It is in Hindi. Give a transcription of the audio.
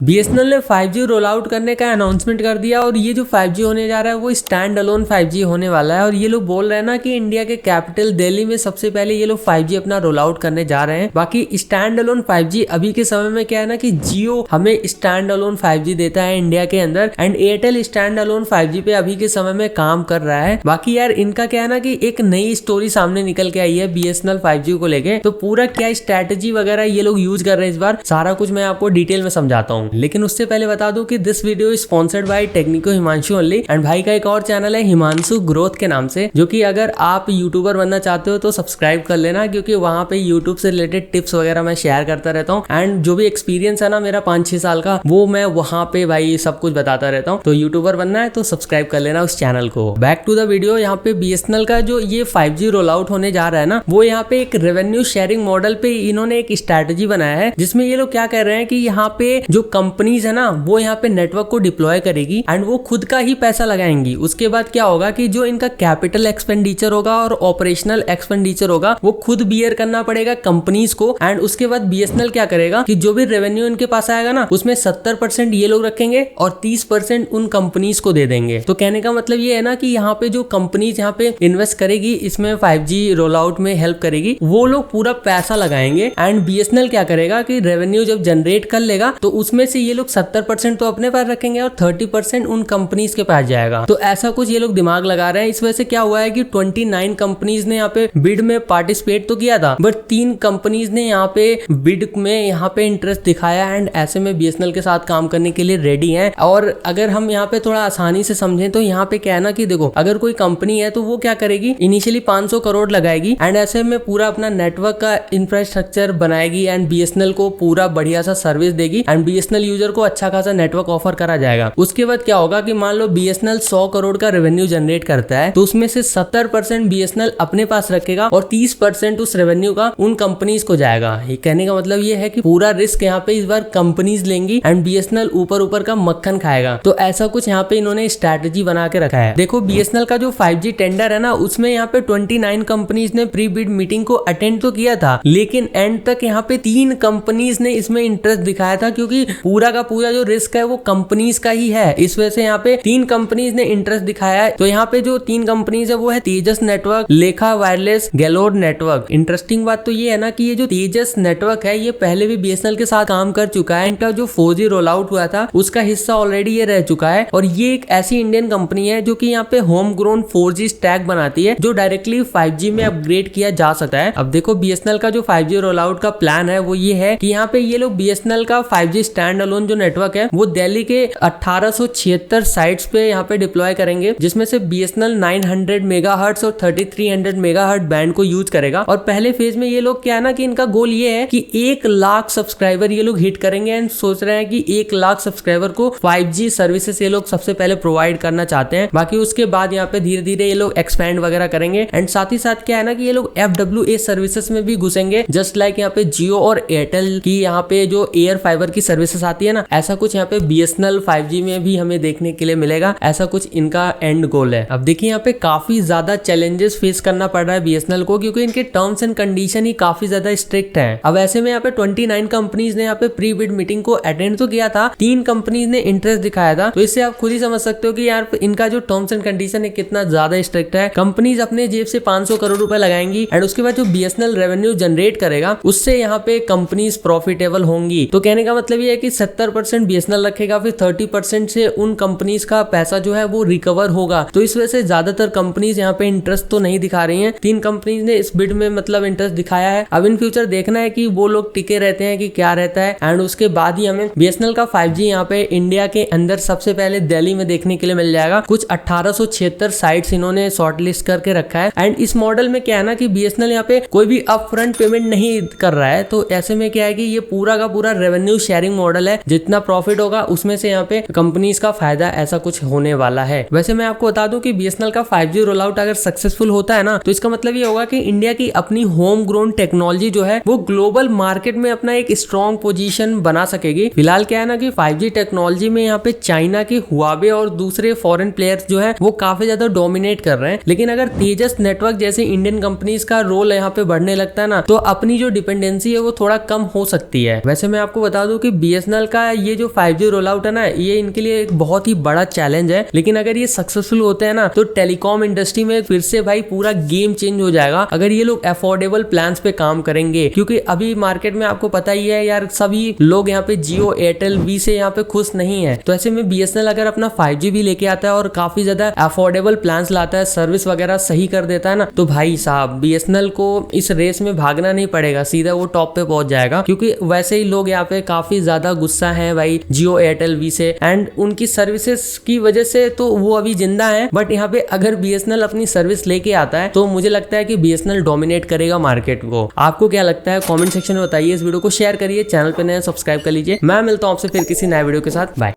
बीएसएनएल ने 5G रोल आउट करने का अनाउंसमेंट कर दिया और ये जो 5G होने जा रहा है वो स्टैंड अलोन 5G होने वाला है। और ये लोग बोल रहे हैं ना कि इंडिया के कैपिटल दिल्ली में सबसे पहले ये लोग 5G अपना रोल आउट करने जा रहे हैं। बाकी स्टैंड अलोन 5G अभी के समय में क्या है ना कि जियो हमें स्टैंड अलोन 5G देता है इंडिया के अंदर, and Airtel stand alone 5G पे अभी के समय में काम कर रहा है। बाकी यार इनका क्या है ना कि एक नई स्टोरी सामने निकल के आई है बीएसएनएल 5G को लेके, तो पूरा क्या स्ट्रैटेजी वगैरह ये लोग यूज कर रहे हैं इस बार, सारा कुछ मैं आपको डिटेल में समझाता हूँ। लेकिन उससे पहले बता दूं कि दिस वीडियो स्पॉन्सर्ड बाय टेक्निको हिमांशु ओनली, एंड भाई का एक और चैनल है हिमांशु ग्रोथ के नाम से, जो कि अगर आप यूट्यूबर बनना चाहते हो तो सब्सक्राइब कर लेना, क्योंकि वहां पे यूट्यूब से रिलेटेड टिप्स वगैरह मैं शेयर करता रहता हूँ। एंड जो भी एक्सपीरियंस है ना मेरा 5-6 साल का, वो मैं वहां पे भाई सब कुछ बताता रहता हूँ। तो यूट्यूबर बनना है तो सब्सक्राइब कर लेना उस चैनल को। Back to the video. यहाँ पे बीएसएनएल का जो ये 5G रोल आउट होने जा रहा है ना, वो यहाँ पे एक रेवेन्यू शेयरिंग मॉडल पे इन्होंने एक स्ट्रैटेजी बनाया है, जिसमें ये लोग क्या कर रहे हैं कि यहाँ पे जो कंपनीज है ना वो यहाँ पे नेटवर्क को डिप्लॉय करेगी एंड वो खुद का ही पैसा लगाएंगी। उसके बाद क्या होगा कि जो इनका कैपिटल एक्सपेंडिचर होगा और ऑपरेशनल एक्सपेंडिचर होगा वो खुद बियर करना पड़ेगा कंपनीज को। एंड उसके बाद बीएसएनएल क्या करेगा कि जो भी रेवेन्यू इनके पास आएगा ना उसमें 70% ये लोग रखेंगे और 30% उन कंपनीज को दे देंगे। तो कहने का मतलब ये है ना कि यहाँ पे जो कंपनीज यहाँ पे इन्वेस्ट करेगी इसमें 5G रोल आउट में हेल्प करेगी, वो लोग पूरा पैसा लगाएंगे एंड बीएसएनएल क्या करेगा कि रेवेन्यू जब जनरेट कर लेगा तो उसमें से ये लोग 70% तो अपने पास रखेंगे और 30% उन कंपनीज के पास जाएगा। तो ऐसा कुछ ये लोग दिमाग लगा रहे हैं। इस वजह से क्या हुआ है कि 29 कंपनीज ने यहाँ पे बिड में पार्टिसिपेट तो किया था, बट 3 कंपनीज ने यहाँ पे बिड में यहाँ पे इंटरेस्ट दिखाया एंड ऐसे में बीएसएनएल के साथ काम करने के लिए रेडी हैं। और अगर हम यहाँ पे थोड़ा आसानी से समझें तो यहाँ पे क्या है ना कि देखो, अगर कोई कंपनी है तो वो क्या करेगी, इनिशियली 500 करोड़ लगाएगी एंड ऐसे में पूरा अपना नेटवर्क का इंफ्रास्ट्रक्चर बनाएगी एंड बीएसएनएल को पूरा बढ़िया सा सर्विस देगी एंड बीएसएनएल यूजर को अच्छा खासा नेटवर्क ऑफर करा जाएगा। उसके बाद क्या होगा कि मान लो बीएसएनएल 100 करोड़ का रेवेन्यू जनरेट करता है तो उसमें से 70% बीएसएनएल अपने पास रखेगा और 30% उस रेवेन्यू का उन कंपनीज को जाएगा। ये कहने का मतलब ये है कि पूरा रिस्क यहाँ पे इस बार कंपनीज लेंगी एंड बीएसएनएल ऊपर ऊपर का मक्खन खाएगा। तो ऐसा कुछ यहाँ पे इन्होंने स्ट्रैटेजी बना के रखा है। देखो बीएसएनएल का जो 5G टेंडर है ना उसमें यहाँ पे 29 कंपनीज ने प्री बिड मीटिंग को अटेंड तो किया था, लेकिन एंड तक यहाँ पे 3 कंपनीज ने इसमें इंटरेस्ट दिखाया था, क्योंकि पूरा का पूरा जो रिस्क है वो कंपनीज का ही है। इस वजह से यहाँ पे 3 कंपनीज ने इंटरेस्ट दिखाया है। तो यहाँ पे जो 3 कंपनीज है वो है तेजस नेटवर्क, लेखा वायरलेस, गैलोड नेटवर्क। इंटरेस्टिंग बात तो ये है ना कि ये जो तेजस नेटवर्क है ये पहले भी बीएसएनएल के साथ काम कर चुका है। इनका जो 4G रोल आउट हुआ था उसका हिस्सा ऑलरेडी ये रह चुका है और ये एक ऐसी इंडियन कंपनी है जो कि यहाँ पे होम ग्रोन 4G स्टैक बनाती है जो डायरेक्टली 5G में अपग्रेड किया जा सकता है। अब देखो बीएसएनएल का जो 5G रोल आउट का प्लान है वो ये है कि यहाँ पे ये लोग बीएसएनएल का 5G स्टैंड अलोन जो नेटवर्क है वो दिल्ली के 1876 साइट्स पे यहाँ पे डिप्लॉय करेंगे, जिसमें से बीएसएनएल 900 मेगाहर्ट्ज और 3300 मेगाहर्ट्ज बैंड को यूज करेगा। और पहले फेज में ये लोग क्या है ना कि इनका गोल ये है कि 1 लाख सब्सक्राइबर ये लोग हिट करेंगे एंड सोच रहे हैं कि 1 लाख सब्सक्राइबर को 5G सर्विसेज ये लोग सबसे पहले प्रोवाइड करना चाहते हैं। बाकी उसके बाद यहाँ पे धीरे धीरे ये लोग एक्सपैंड वगैरह करेंगे एंड साथ ही साथ क्या है ना कि ये लोग FWA सर्विसेज में भी घुसेंगे, जस्ट लाइक यहाँ पे जियो और एयरटेल की यहाँ पे जो एयर फाइबर की सर्विसेज आती है ना, ऐसा कुछ यहाँ पे बीएसएनएल 5G में भी हमें देखने के लिए मिलेगा। ऐसा कुछ इनका एंड गोल है। अब देखिए यहाँ पे काफी ज्यादा चैलेंजेस फेस करना पड़ रहा है बीएसएनएल को, क्योंकि इनके टर्म्स एंड कंडीशन ही काफी ज्यादा स्ट्रिक्ट है। अब ऐसे में यहाँ पे 29 कंपनीज ने यहाँ पे प्री बिड मीटिंग को अटेंड तो किया था, 3 कंपनीज ने इंटरेस्ट दिखाया था। तो इससे आप खुद ही समझ सकते हो कि यार इनका जो टर्म्स एंड कंडीशन है कितना ज्यादा स्ट्रिक्ट है। कंपनीज अपने जेब से 500 करोड़ रुपए लगाएंगी एंड उसके बाद जो बीएसएनएल रेवेन्यू जनरेट करेगा उससे यहाँ पे कंपनीज प्रॉफिटेबल होंगी। तो कहने का मतलब ये है कि 70% बीएसएनएल रखेगा, फिर 30% से उन कंपनीज का पैसा जो है वो रिकवर होगा। तो इस वजह से ज्यादातर कंपनीज यहाँ पे इंटरेस्ट तो नहीं दिखा रही हैं। 3 कंपनीज ने इस बिड में मतलब इंटरेस्ट दिखाया है। अब इन फ्यूचर देखना है कि वो लोग टिके रहते हैं कि क्या रहता है। एंड उसके बाद ही हमें बीएसएनएल का 5G यहाँ पे इंडिया के अंदर सबसे पहले दिल्ली में देखने के लिए मिल जाएगा। कुछ 1876 साइट्स इन्होंने शॉर्टलिस्ट करके रखा है। एंड इस मॉडल में क्या है ना कि बीएसएनएल यहाँ पे कोई भी अपफ्रंट पेमेंट नहीं कर रहा है। तो ऐसे में क्या है कि ये पूरा का पूरा रेवेन्यू शेयरिंग मॉडल है, जितना प्रॉफिट होगा उसमें से यहाँ पे कंपनीज का फायदा ऐसा कुछ होने वाला है। वैसे मैं आपको बता दूं कि बीएसएनएल का 5G रोल आउट अगर सक्सेसफुल होता है ना तो इसका मतलब ये होगा कि इंडिया की अपनी होम ग्रोन टेक्नोलॉजी जो है वो ग्लोबल मार्केट में अपना एक स्ट्रॉन्ग पोजीशन बना सकेगी। फिलहाल क्या है ना कि 5G टेक्नोलॉजी में यहाँ पे चाइना के हुआवे और दूसरे फॉरेन प्लेयर्स जो है वो काफी ज्यादा डोमिनेट कर रहे हैं। लेकिन अगर तेजस नेटवर्क जैसे इंडियन कंपनीज का रोल यहाँ पे बढ़ने लगता है ना तो अपनी जो डिपेंडेंसी है वो थोड़ा कम हो सकती है। वैसे मैं आपको बता दूं कि बीएसएनएल BSNL का ये जो 5G रोल आउट है ना, ये इनके लिए एक बहुत ही बड़ा चैलेंज है, लेकिन अगर ये सक्सेसफुल होते हैं ना तो टेलीकॉम इंडस्ट्री में फिर से भाई पूरा गेम चेंज हो जाएगा अगर ये लोग अफोर्डेबल प्लान्स पे काम करेंगे। क्योंकि अभी मार्केट में आपको पता ही है यार, सभी लोग यहाँ पे जियो, एयरटेल, वी से यहाँ पे खुश नहीं है। तो ऐसे में BSNL अगर अपना 5G भी लेके आता है और काफी ज्यादा अफोर्डेबल प्लान्स लाता है, सर्विस वगैरह सही कर देता है ना, तो भाई साहब BSNL को इस रेस में भागना नहीं पड़ेगा, सीधा वो टॉप पे पहुंच जाएगा। क्योंकि वैसे ही लोग यहाँ पे काफी ज्यादा गुस्सा है भाई जियो, एयरटेल, वी से, एंड उनकी सर्विसेज की वजह से तो वो अभी जिंदा है। बट यहाँ पे अगर BSNL अपनी सर्विस लेके आता है तो मुझे लगता है कि BSNL डोमिनेट करेगा मार्केट को। आपको क्या लगता है कमेंट सेक्शन में बताइए। इस वीडियो को शेयर करिए, चैनल पे नए सब्सक्राइब कर लीजिए। मैं मिलता हूँ आपसे फिर किसी नए वीडियो के साथ। बाय।